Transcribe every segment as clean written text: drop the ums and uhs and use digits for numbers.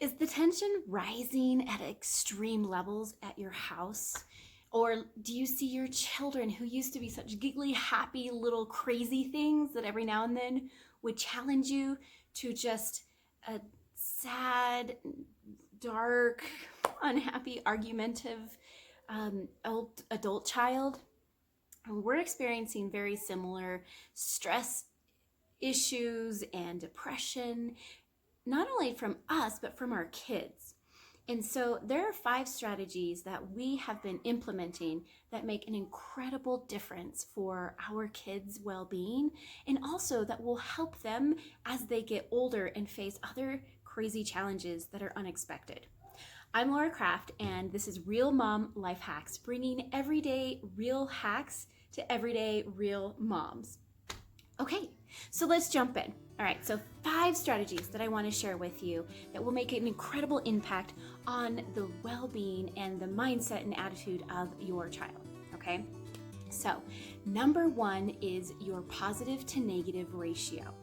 Is the tension rising at extreme levels at your house? Or do you see your children who used to be such giggly, happy, little crazy things that every now and then would challenge you to just a sad, dark, unhappy, argumentative adult child? We're experiencing very similar stress issues and depression, not only from us, but from our kids. And so there are 5 strategies that we have been implementing that make an incredible difference for our kids' well-being, and also that will help them as they get older and face other crazy challenges that are unexpected. I'm Laura Kraft, and this is Real Mom Life Hacks, bringing everyday real hacks to everyday real moms. Okay, so let's jump in. All right, so 5 strategies that I want to share with you that will make an incredible impact on the well-being and the mindset and attitude of your child, okay? So, number 1 is your positive to negative ratio.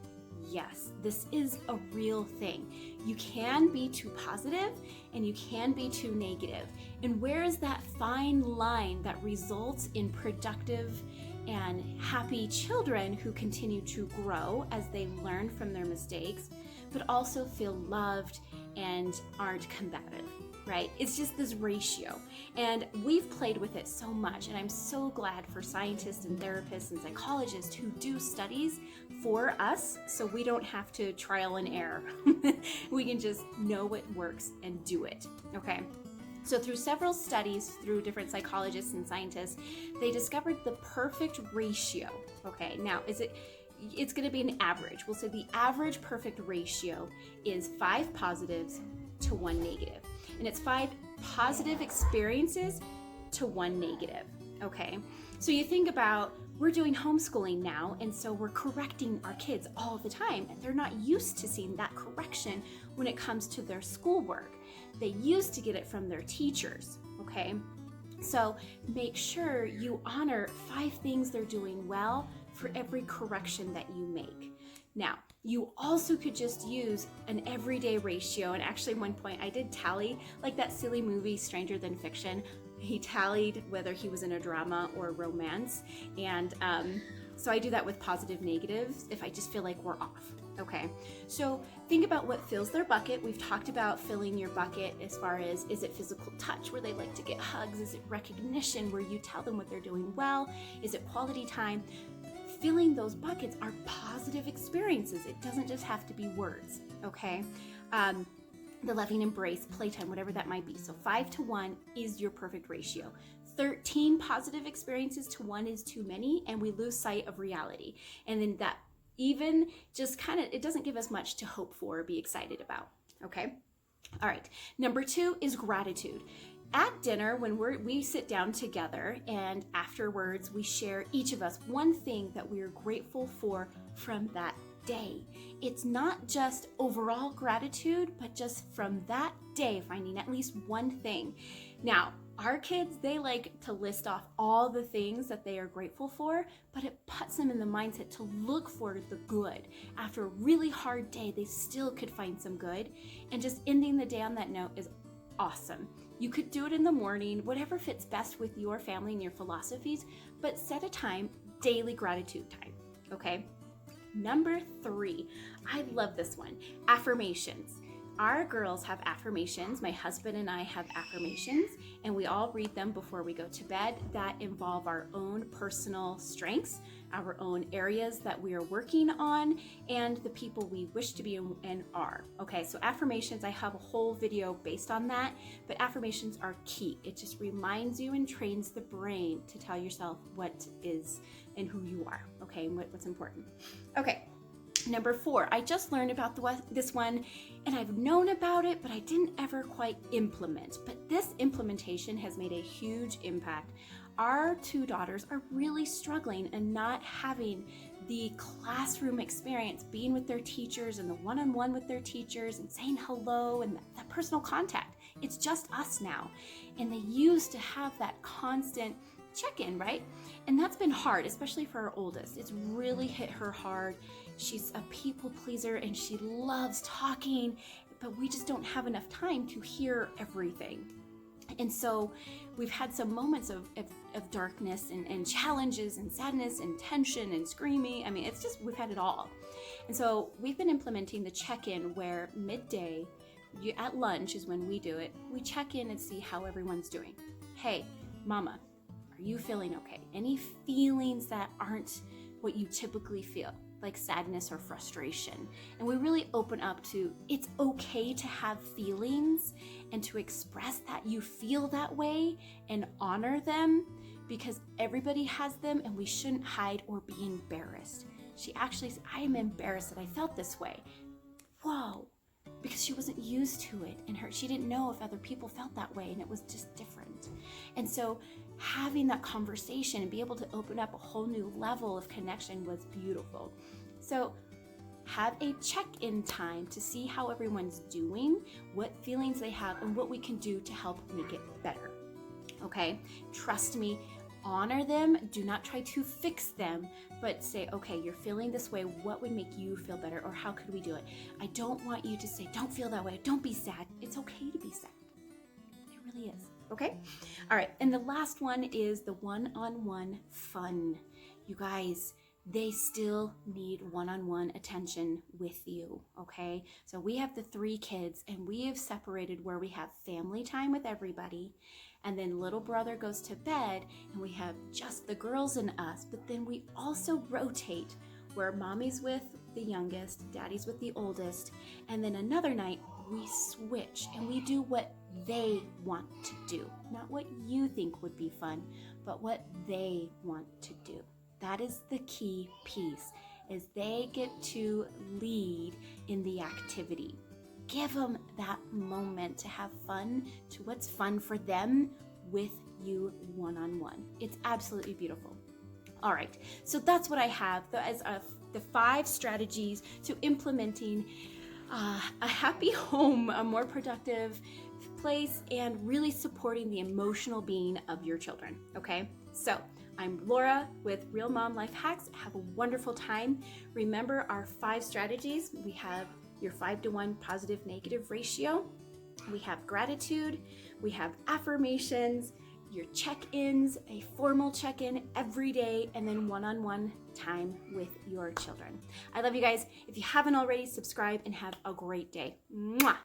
Yes, this is a real thing. You can be too positive and you can be too negative. And where is that fine line that results in productive and happy children who continue to grow as they learn from their mistakes, but also feel loved and aren't combative, right? It's just this ratio. And we've played with it so much, and I'm so glad for scientists and therapists and psychologists who do studies for us so we don't have to trial and error. We can just know what works and do it, okay? So through several studies, through different psychologists and scientists, they discovered the perfect ratio. Okay, now it's going to be an average. We'll say the average perfect ratio is 5 positives to 1 negative. And it's 5 positive experiences to 1 negative. Okay, so you think about, we're doing homeschooling now, and so we're correcting our kids all the time, and they're not used to seeing that correction when it comes to their schoolwork. They used to get it from their teachers, okay? So make sure you honor 5 things they're doing well for every correction that you make. Now, you also could just use an everyday ratio, and actually at one point I did tally, like that silly movie Stranger Than Fiction. He tallied whether he was in a drama or romance, and so I do that with positive negatives if I just feel like we're off. Okay, so think about what fills their bucket. We've talked about filling your bucket as far as, is it physical touch where they like to get hugs? Is it recognition where you tell them what they're doing well? Is it quality time? Filling those buckets are positive experiences. It doesn't just have to be words, okay? The loving embrace, playtime, whatever that might be. So 5 to 1 is your perfect ratio. 13 positive experiences to 1 is too many, and we lose sight of reality. And then that even just kind of, it doesn't give us much to hope for or be excited about, okay? All right, number 2 is gratitude. At dinner, when we sit down together and afterwards we share, each of us, one thing that we are grateful for from that day. It's not just overall gratitude, but just from that day, finding at least one thing. Now, our kids, they like to list off all the things that they are grateful for, but it puts them in the mindset to look for the good. After a really hard day, they still could find some good, and just ending the day on that note is awesome. You could do it in the morning, whatever fits best with your family and your philosophies, but set a time, daily gratitude time, okay? Number 3, I love this one, affirmations. Our girls have affirmations. My husband and I have affirmations, and we all read them before we go to bed that involve our own personal strengths, our own areas that we are working on, and the people we wish to be and are. Okay, so affirmations, I have a whole video based on that, but affirmations are key. It just reminds you and trains the brain to tell yourself what is and who you are, okay, and what's important. Okay. Number 4, I just learned about this one, and I've known about it, but I didn't ever quite implement. But this implementation has made a huge impact. Our 2 daughters are really struggling and not having the classroom experience, being with their teachers and the one-on-one with their teachers and saying hello and that personal contact. It's just us now. And they used to have that constant check-in, right? And that's been hard, especially for our oldest. It's really hit her hard. She's a people pleaser and she loves talking, but we just don't have enough time to hear everything. And so we've had some moments of darkness and challenges and sadness and tension and screaming. I mean, it's just, we've had it all. And so we've been implementing the check-in where midday, at lunch is when we do it. We check in and see how everyone's doing. Hey, mama, are you feeling okay? Any feelings that aren't what you typically feel, like sadness or frustration? And we really open up to, it's okay to have feelings and to express that you feel that way and honor them, because everybody has them and we shouldn't hide or be embarrassed. She actually said, I am embarrassed that I felt this way. Whoa, because she wasn't used to it, and she didn't know if other people felt that way, and it was just different. And so having that conversation and be able to open up a whole new level of connection was beautiful. So have a check-in time to see how everyone's doing, what feelings they have, and what we can do to help make it better. Okay, trust me, honor them. Do not try to fix them, but say, okay, you're feeling this way. What would make you feel better? Or how could we do it? I don't want you to say, don't feel that way. Don't be sad. It's okay to be sad. It really is. Okay. All right. And the last one is the one-on-one fun. You guys, they still need one-on-one attention with you. Okay. So we have the 3 kids, and we have separated where we have family time with everybody. And then little brother goes to bed and we have just the girls and us. But then we also rotate where mommy's with the youngest, daddy's with the oldest. And then another night we switch and we do what they want to do. Not what you think would be fun, but what they want to do. That is the key piece, is they get to lead in the activity. Give them that moment to have fun, to what's fun for them with you one-on-one. It's absolutely beautiful. All right, so that's what I have as the 5 strategies to implementing a happy home, a more productive place, and really supporting the emotional being of your children, okay? So I'm Laura with Real Mom Life Hacks. Have a wonderful time. Remember our 5 strategies. We have your 5-to-1 positive negative ratio. We have gratitude. We have affirmations, your check-ins, a formal check-in every day, and then one-on-one time with your children. I love you guys. If you haven't already, subscribe and have a great day. Mwah!